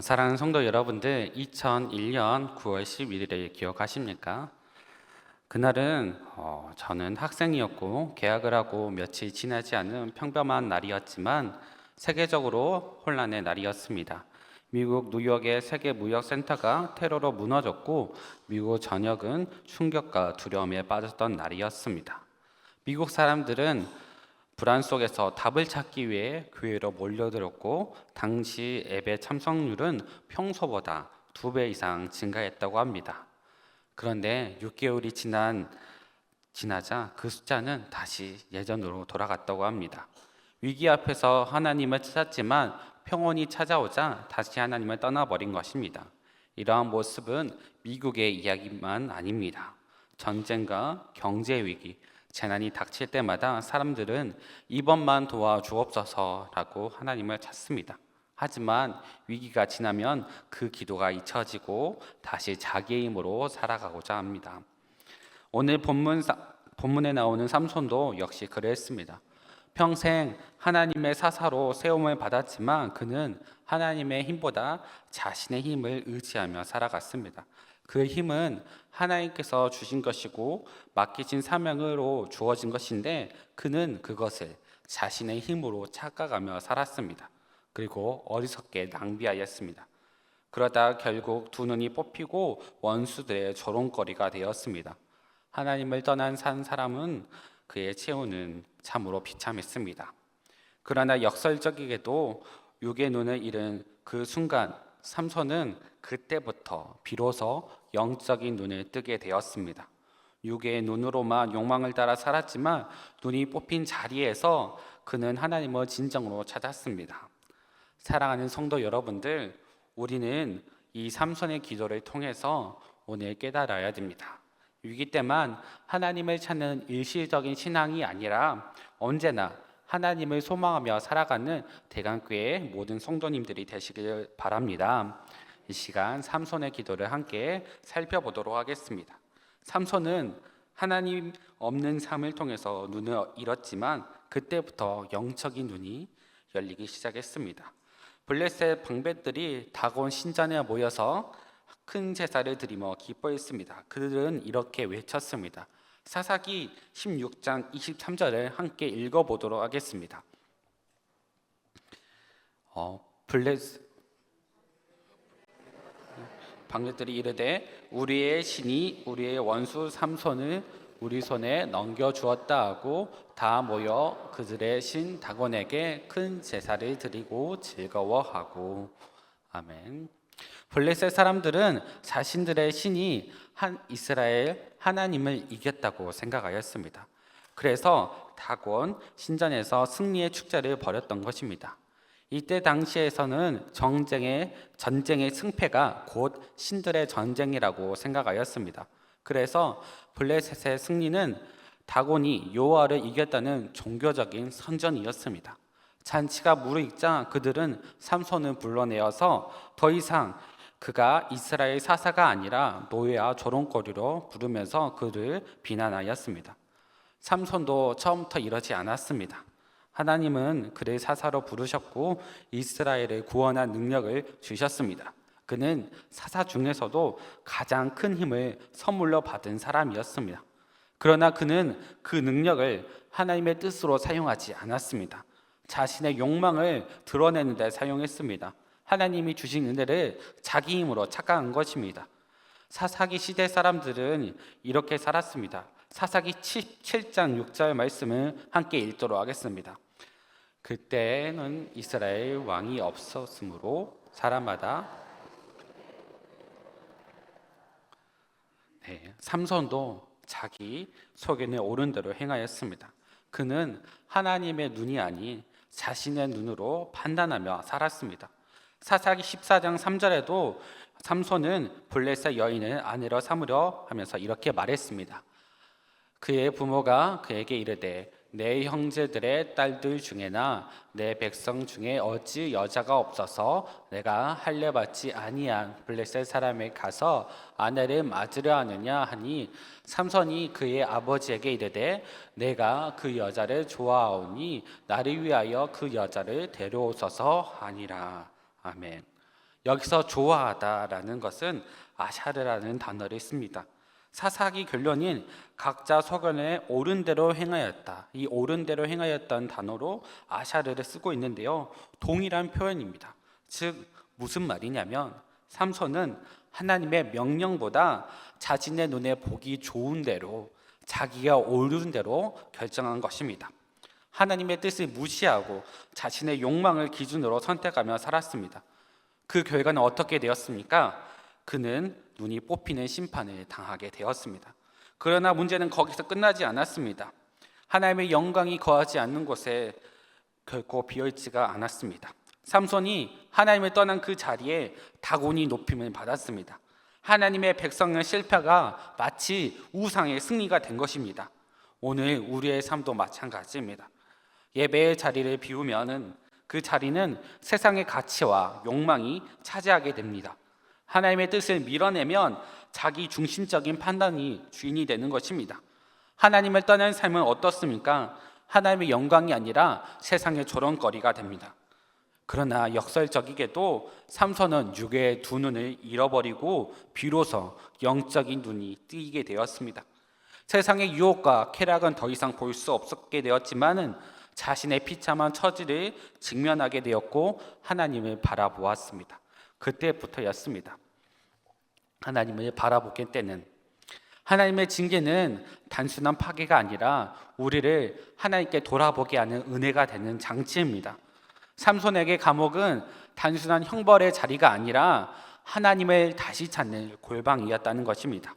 사랑하는 성도 여러분들, 2001년 9월 11일을 기억하십니까? 그날은 저는 학생이었고 개학을 하고 며칠 지나지 않은 평범한 날이었지만 세계적으로 혼란의 날이었습니다. 미국 뉴욕의 세계무역센터가 테러로 무너졌고 미국 전역은 충격과 두려움에 빠졌던 날이었습니다. 미국 사람들은 불안 속에서 답을 찾기 위해 교회로 몰려들었고 당시 예배 참석률은 평소보다 2배 이상 증가했다고 합니다. 그런데 6개월이 지나자 그 숫자는 다시 예전으로 돌아갔다고 합니다. 위기 앞에서 하나님을 찾았지만 평온이 찾아오자 다시 하나님을 떠나버린 것입니다. 이러한 모습은 미국의 이야기만 아닙니다. 전쟁과 경제 위기, 재난이 닥칠 때마다 사람들은 이번만 도와주옵소서라고 하나님을 찾습니다. 하지만 위기가 지나면 그 기도가 잊혀지고 다시 자기의 힘으로 살아가고자 합니다. 오늘 본문에 나오는 삼손도 역시 그랬습니다. 평생 하나님의 사사로 세움을 받았지만 그는 하나님의 힘보다 자신의 힘을 의지하며 살아갔습니다. 그 힘은 하나님께서 주신 것이고 맡기신 사명으로 주어진 것인데 그는 그것을 자신의 힘으로 착각하며 살았습니다. 그리고 어리석게 낭비하였습니다. 그러다 결국 두 눈이 뽑히고 원수들의 조롱거리가 되었습니다. 하나님을 떠난 산 사람은 그의 최후는 참으로 비참했습니다. 그러나 역설적이게도 육의 눈을 잃은 그 순간 삼손은 그때부터 비로소 영적인 눈을 뜨게 되었습니다. 육의 눈으로만 욕망을 따라 살았지만 눈이 뽑힌 자리에서 그는 하나님을 진정으로 찾았습니다. 사랑하는 성도 여러분들, 우리는 이 삼손의 기도를 통해서 오늘 깨달아야 됩니다. 위기 때만 하나님을 찾는 일시적인 신앙이 아니라 언제나 하나님을 소망하며 살아가는 대강교회의 모든 성도님들이 되시길 바랍니다. 이 시간 삼손의 기도를 함께 살펴보도록 하겠습니다. 삼손은 하나님 없는 삶을 통해서 눈을 잃었지만 그때부터 영적인 눈이 열리기 시작했습니다. 블레셋 방백들이 다곤 신전에 모여서 큰 제사를 드리며 기뻐했습니다. 그들은 이렇게 외쳤습니다. 사사기 16장 23절을 함께 읽어보도록 하겠습니다. 블레셋 방백들이 이르되 우리의 신이 우리의 원수 삼손을 우리 손에 넘겨주었다 하고 다 모여 그들의 신 다곤에게 큰 제사를 드리고 즐거워하고. 아멘. 블레셋 사람들은 자신들의 신이 이스라엘 하나님을 이겼다고 생각하였습니다. 그래서 다곤 신전에서 승리의 축제를 벌였던 것입니다. 이때 당시에서는 전쟁의 승패가 곧 신들의 전쟁이라고 생각하였습니다. 그래서 블레셋의 승리는 다곤이 여호와를 이겼다는 종교적인 선전이었습니다. 잔치가 무르익자 그들은 삼손을 불러내어서 더 이상 그가 이스라엘 사사가 아니라 노예와 조롱거리로 부르면서 그를 비난하였습니다. 삼손도 처음부터 이러지 않았습니다. 하나님은 그를 사사로 부르셨고 이스라엘을 구원한 능력을 주셨습니다. 그는 사사 중에서도 가장 큰 힘을 선물로 받은 사람이었습니다. 그러나 그는 그 능력을 하나님의 뜻으로 사용하지 않았습니다. 자신의 욕망을 드러내는 데 사용했습니다. 하나님이 주신 은혜를 자기 힘으로 착각한 것입니다. 사사기 시대 사람들은 이렇게 살았습니다. 사사기 7장 6절 말씀을 함께 읽도록 하겠습니다. 그때는 이스라엘 왕이 없었으므로 사람마다 삼손도 자기 속에는 옳은 대로 행하였습니다. 그는 하나님의 눈이 아닌 자신의 눈으로 판단하며 살았습니다. 사사기 14장 3절에도 삼손은 블레셋 여인을 아내로 삼으려 하면서 이렇게 말했습니다. 그의 부모가 그에게 이르되 내 형제들의 딸들 중에나 내 백성 중에 어찌 여자가 없어서 내가 할례 받지 아니한 블레셋 사람에 가서 아내를 맞으려 하느냐 하니 삼손이 그의 아버지에게 이르되 내가 그 여자를 좋아하오니 나를 위하여 그 여자를 데려오소서 하니라. 아멘. 여기서 좋아하다라는 것은 아샤르라는 단어를 씁니다. 사사기 결론인 각자 소견에 옳은 대로 행하였다. 이 옳은 대로 행하였다는 단어로 아샤르를 쓰고 있는데요. 동일한 표현입니다. 즉 무슨 말이냐면 삼손은 하나님의 명령보다 자신의 눈에 보기 좋은 대로 자기가 옳은 대로 결정한 것입니다. 하나님의 뜻을 무시하고 자신의 욕망을 기준으로 선택하며 살았습니다. 그 결과는 어떻게 되었습니까? 그는 눈이 뽑히는 심판을 당하게 되었습니다. 그러나 문제는 거기서 끝나지 않았습니다. 하나님의 영광이 거하지 않는 곳에 결코 비어있지가 않았습니다. 삼손이 하나님을 떠난 그 자리에 다곤이 높임을 받았습니다. 하나님의 백성의 실패가 마치 우상의 승리가 된 것입니다. 오늘 우리의 삶도 마찬가지입니다. 예배의 자리를 비우면은 그 자리는 세상의 가치와 욕망이 차지하게 됩니다. 하나님의 뜻을 밀어내면 자기 중심적인 판단이 주인이 되는 것입니다. 하나님을 떠난 삶은 어떻습니까? 하나님의 영광이 아니라 세상의 조롱거리가 됩니다. 그러나 역설적이게도 삼손은 육의 두 눈을 잃어버리고 비로소 영적인 눈이 뜨이게 되었습니다. 세상의 유혹과 쾌락은 더 이상 볼 수 없게 되었지만은 자신의 비참한 처지를 직면하게 되었고 하나님을 바라보았습니다. 그때부터였습니다. 하나님을 바라보게 때는 하나님의 징계는 단순한 파괴가 아니라 우리를 하나님께 돌아보게 하는 은혜가 되는 장치입니다. 삼손에게 감옥은 단순한 형벌의 자리가 아니라 하나님을 다시 찾는 골방이었다는 것입니다.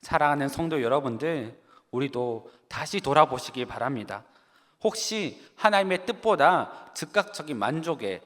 사랑하는 성도 여러분들, 우리도 다시 돌아보시기 바랍니다. 혹시 하나님의 뜻보다 즉각적인 만족을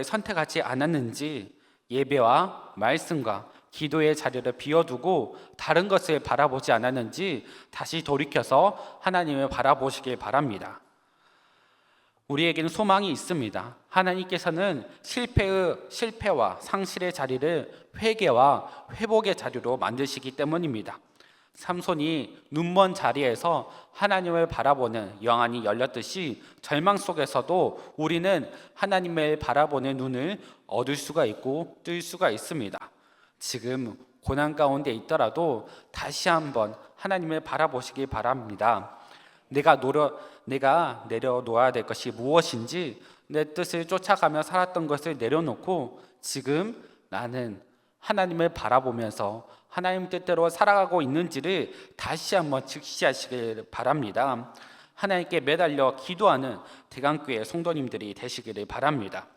선택하지 않았는지 예배와 말씀과 기도의 자리를 비워두고 다른 것을 바라보지 않았는지 다시 돌이켜서 하나님을 바라보시길 바랍니다. 우리에게는 소망이 있습니다. 하나님께서는 실패와 상실의 자리를 회개와 회복의 자리로 만드시기 때문입니다. 삼손이 눈먼 자리에서 하나님을 바라보는 영안이 열렸듯이 절망 속에서도 우리는 하나님을 바라보는 눈을 얻을 수가 있고 뜰 수가 있습니다. 지금 고난 가운데 있더라도 다시 한번 하나님을 바라보시기 바랍니다. 내가 내려놓아야 될 것이 무엇인지 내 뜻을 쫓아가며 살았던 것을 내려놓고 지금 나는 하나님을 바라보면서 하나님 뜻대로 살아가고 있는지를 다시 한번 직시하시길 바랍니다. 하나님께 매달려 기도하는 대강교회 성도님들이 되시기를 바랍니다.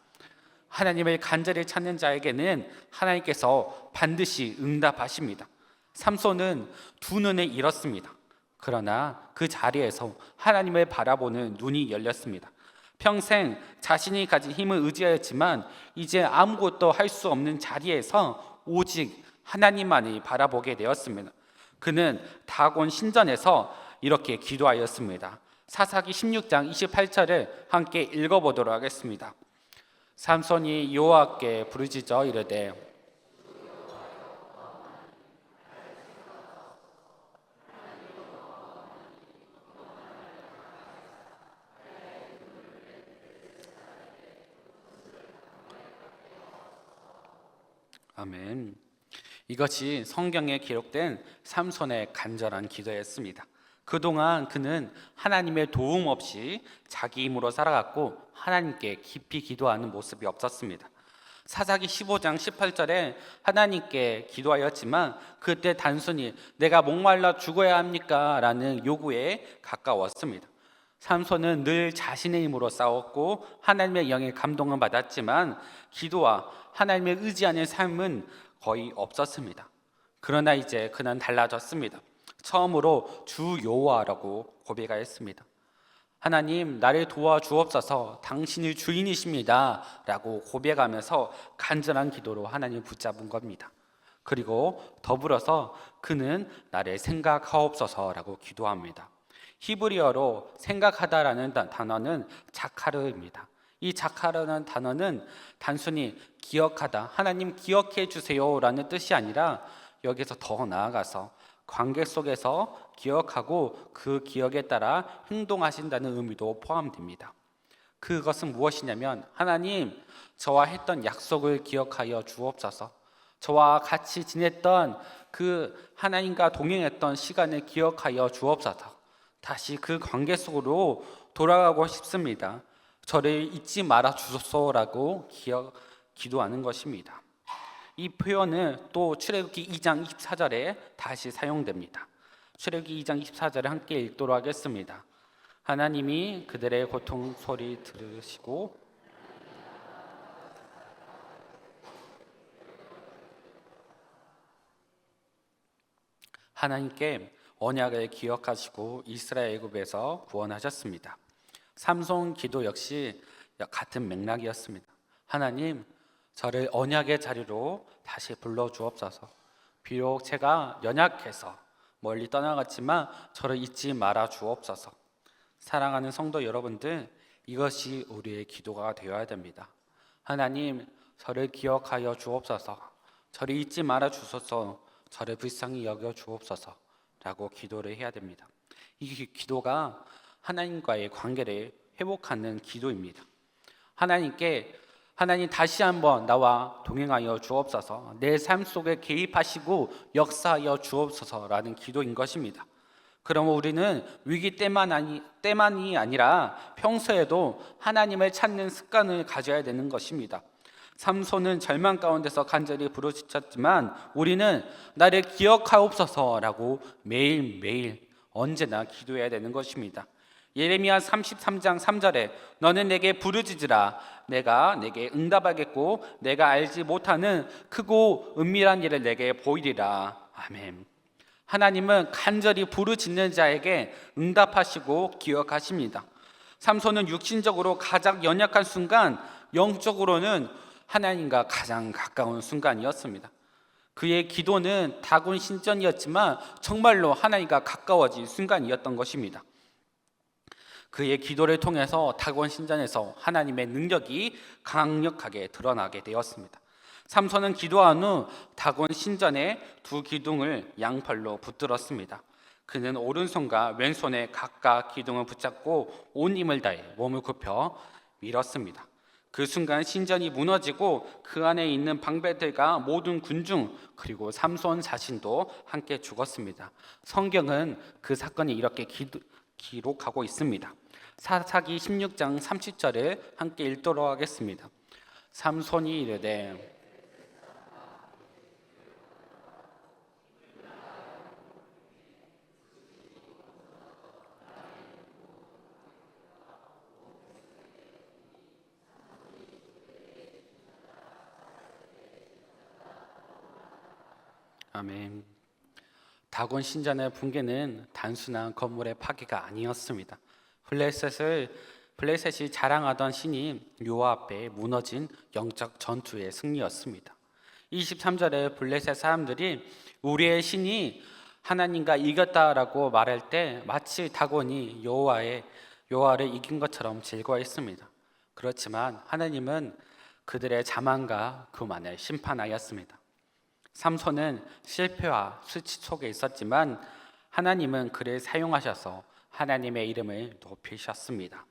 하나님을 간절히 찾는 자에게는 하나님께서 반드시 응답하십니다. 삼손은 두 눈을 잃었습니다. 그러나 그 자리에서 하나님을 바라보는 눈이 열렸습니다. 평생 자신이 가진 힘을 의지하였지만 이제 아무것도 할 수 없는 자리에서 오직 하나님만을 바라보게 되었습니다. 그는 다곤 신전에서 이렇게 기도하였습니다. 사사기 16장 28절을 함께 읽어보도록 하겠습니다. 삼손이 여호와께 부르짖어 이르되 아멘. 이것이 성경에 기록된 삼손의 간절한 기도였습니다. 그동안 그는 하나님의 도움 없이 자기 힘으로 살아갔고 하나님께 깊이 기도하는 모습이 없었습니다. 사사기 15장 18절에 하나님께 기도하였지만 그때 단순히 내가 목말라 죽어야 합니까? 라는 요구에 가까웠습니다. 삼손은 늘 자신의 힘으로 싸웠고 하나님의 영에 감동을 받았지만 기도와 하나님을 의지하는 삶은 거의 없었습니다. 그러나 이제 그는 달라졌습니다. 처음으로 주 여호와라고 고백하였습니다. 하나님, 나를 도와주옵소서, 당신이 주인이십니다 라고 고백하면서 간절한 기도로 하나님을 붙잡은 겁니다. 그리고 더불어서 그는 나를 생각하옵소서라고 기도합니다. 히브리어로 생각하다라는 단어는 자카르입니다. 이 자카르는 단어는 단순히 기억하다, 하나님 기억해 주세요라는 뜻이 아니라 여기서 더 나아가서 관계 속에서 기억하고 그 기억에 따라 행동하신다는 의미도 포함됩니다. 그것은 무엇이냐면, 하나님, 저와 했던 약속을 기억하여 주옵소서. 저와 같이 지냈던 그 하나님과 동행했던 시간을 기억하여 주옵소서. 다시 그 관계 속으로 돌아가고 싶습니다. 저를 잊지 말아 주소서라고 기도하는 것입니다. 이 표현은 또 출애굽기 2장 24절에 다시 사용됩니다. 출애굽기 2장 24절을 함께 읽도록 하겠습니다. 하나님이 그들의 고통 소리 들으시고 하나님께 언약을 기억하시고 이스라엘 애굽에서 구원하셨습니다. 삼손 기도 역시 같은 맥락이었습니다. 하나님, 저를 언약의 자리로 다시 불러주옵소서. 비록 제가 연약해서 멀리 떠나갔지만 저를 잊지 말아 주옵소서. 사랑하는 성도 여러분들, 이것이 우리의 기도가 되어야 됩니다. 하나님, 저를 기억하여 주옵소서. 저를 잊지 말아 주소서. 저를 불쌍히 여겨 주옵소서 라고 기도를 해야 됩니다. 이 기도가 하나님과의 관계를 회복하는 기도입니다. 하나님 다시 한번 나와 동행하여 주옵소서, 내 삶 속에 개입하시고 역사하여 주옵소서라는 기도인 것입니다. 그러면 우리는 위기 때만이 아니라 평소에도 하나님을 찾는 습관을 가져야 되는 것입니다. 삼손은 절망 가운데서 간절히 부르짖었지만 우리는 나를 기억하옵소서라고 매일매일 언제나 기도해야 되는 것입니다. 예레미야 33장 3절에 너는 내게 부르짖으라 내가 내게 응답하겠고 내가 알지 못하는 크고 은밀한 일을 내게 보이리라. 아멘. 하나님은 간절히 부르짖는 자에게 응답하시고 기억하십니다. 삼손은 육신적으로 가장 연약한 순간, 영적으로는 하나님과 가장 가까운 순간이었습니다. 그의 기도는 다곤 신전이었지만 정말로 하나님과 가까워진 순간이었던 것입니다. 그의 기도를 통해서 다곤 신전에서 하나님의 능력이 강력하게 드러나게 되었습니다. 삼손은 기도한 후 다곤 신전의 두 기둥을 양팔로 붙들었습니다. 그는 오른손과 왼손에 각각 기둥을 붙잡고 온 힘을 다해 몸을 굽혀 밀었습니다. 그 순간 신전이 무너지고 그 안에 있는 방배들과 모든 군중 그리고 삼손 자신도 함께 죽었습니다. 성경은 그 사건이 이렇게 기록하고 있습니다. 사사기 16장 30절을 함께 읽도록 하겠습니다. 삼손이 이르되 아멘. 다곤 신전의 붕괴는 단순한 건물의 파괴가 아니었습니다. 블레셋이 자랑하던 신이 여호와 앞에 무너진 영적 전투의 승리였습니다. 23절에 블레셋 사람들이 우리의 신이 하나님과 이겼다라고 말할 때 마치 다곤이 여호와를 이긴 것처럼 즐거워했습니다. 그렇지만 하나님은 그들의 자만과 교만을 심판하였습니다. 삼손은 실패와 수치 속에 있었지만 하나님은 그를 사용하셔서 하나님의 이름을 높이셨습니다.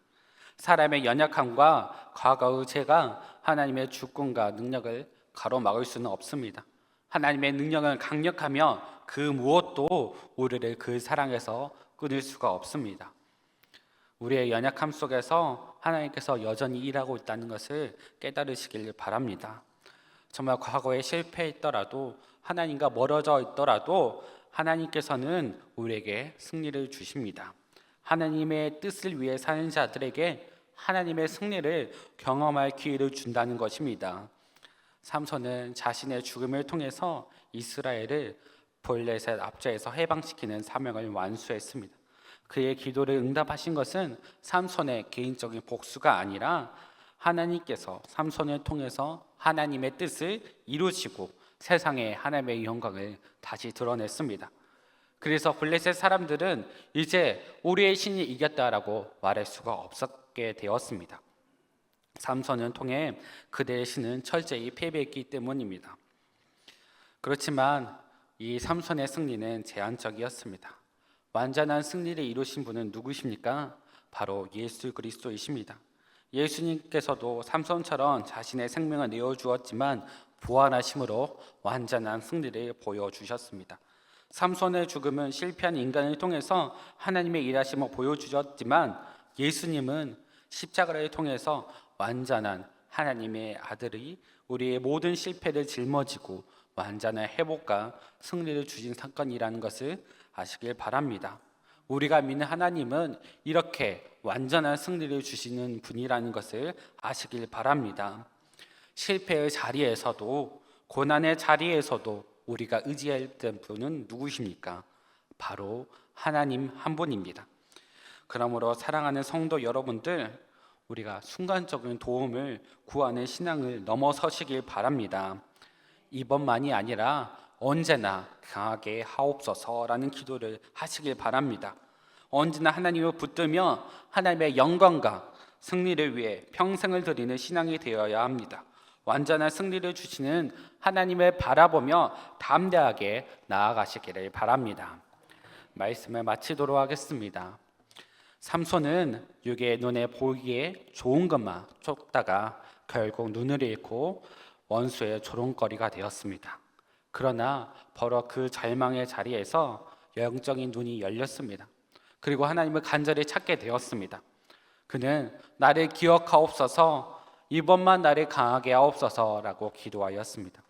사람의 연약함과 과거의 죄가 하나님의 주권과 능력을 가로막을 수는 없습니다. 하나님의 능력은 강력하며 그 무엇도 우리를 그 사랑에서 끊을 수가 없습니다. 우리의 연약함 속에서 하나님께서 여전히 일하고 있다는 것을 깨달으시길 바랍니다. 정말 과거에 실패했더라도 하나님과 멀어져 있더라도 하나님께서는 우리에게 승리를 주십니다. 하나님의 뜻을 위해 사는 자들에게 하나님의 승리를 경험할 기회를 준다는 것입니다. 삼손은 자신의 죽음을 통해서 이스라엘을 블레셋 압제에서 해방시키는 사명을 완수했습니다. 그의 기도를 응답하신 것은 삼손의 개인적인 복수가 아니라 하나님께서 삼손을 통해서 하나님의 뜻을 이루시고 세상에 하나님의 영광을 다시 드러냈습니다. 그래서 블레셋 사람들은 이제 우리의 신이 이겼다라고 말할 수가 없었게 되었습니다. 삼손을 통해 그들의 신은 철저히 패배했기 때문입니다. 그렇지만 이 삼손의 승리는 제한적이었습니다. 완전한 승리를 이루신 분은 누구십니까? 바로 예수 그리스도이십니다. 예수님께서도 삼손처럼 자신의 생명을 내어주었지만 부활하심으로 완전한 승리를 보여주셨습니다. 삼손의 죽음은 실패한 인간을 통해서 하나님의 일하심을 보여주셨지만 예수님은 십자가를 통해서 완전한 하나님의 아들이 우리의 모든 실패를 짊어지고 완전한 회복과 승리를 주신 사건이라는 것을 아시길 바랍니다. 우리가 믿는 하나님은 이렇게 완전한 승리를 주시는 분이라는 것을 아시길 바랍니다. 실패의 자리에서도 고난의 자리에서도 우리가 의지할 분은 누구십니까? 바로 하나님 한 분입니다. 그러므로 사랑하는 성도 여러분들, 우리가 순간적인 도움을 구하는 신앙을 넘어서시길 바랍니다. 이번만이 아니라 언제나 강하게 하옵소서라는 기도를 하시길 바랍니다. 언제나 하나님을 붙들며 하나님의 영광과 승리를 위해 평생을 드리는 신앙이 되어야 합니다. 완전한 승리를 주시는 하나님을 바라보며 담대하게 나아가시기를 바랍니다. 말씀을 마치도록 하겠습니다. 삼손은 육의 눈에 보이기에 좋은 것만 쫓다가 결국 눈을 잃고 원수의 조롱거리가 되었습니다. 그러나 바로 그 절망의 자리에서 영적인 눈이 열렸습니다. 그리고 하나님을 간절히 찾게 되었습니다. 그는 나를 기억하옵소서, 이번만 나를 강하게 하옵소서라고 기도하였습니다.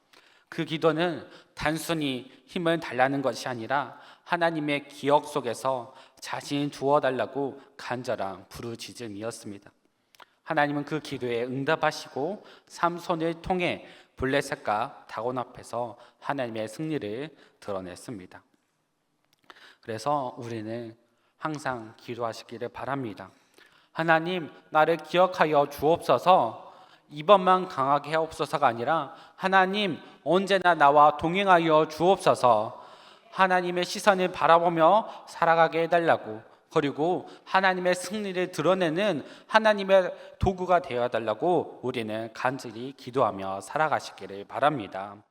그 기도는 단순히 힘을 달라는 것이 아니라 하나님의 기억 속에서 자신이 두어달라고 간절한 부르짖음이었습니다. 하나님은 그 기도에 응답하시고 삼손을 통해 블레셋과 다곤 앞에서 하나님의 승리를 드러냈습니다. 그래서 우리는 항상 기도하시기를 바랍니다. 하나님, 나를 기억하여 주옵소서. 이번만 강하게 하옵소서가 아니라 하나님, 언제나 나와 동행하여 주옵소서. 하나님의 시선을 바라보며 살아가게 해달라고, 그리고 하나님의 승리를 드러내는 하나님의 도구가 되어달라고 우리는 간절히 기도하며 살아가시기를 바랍니다.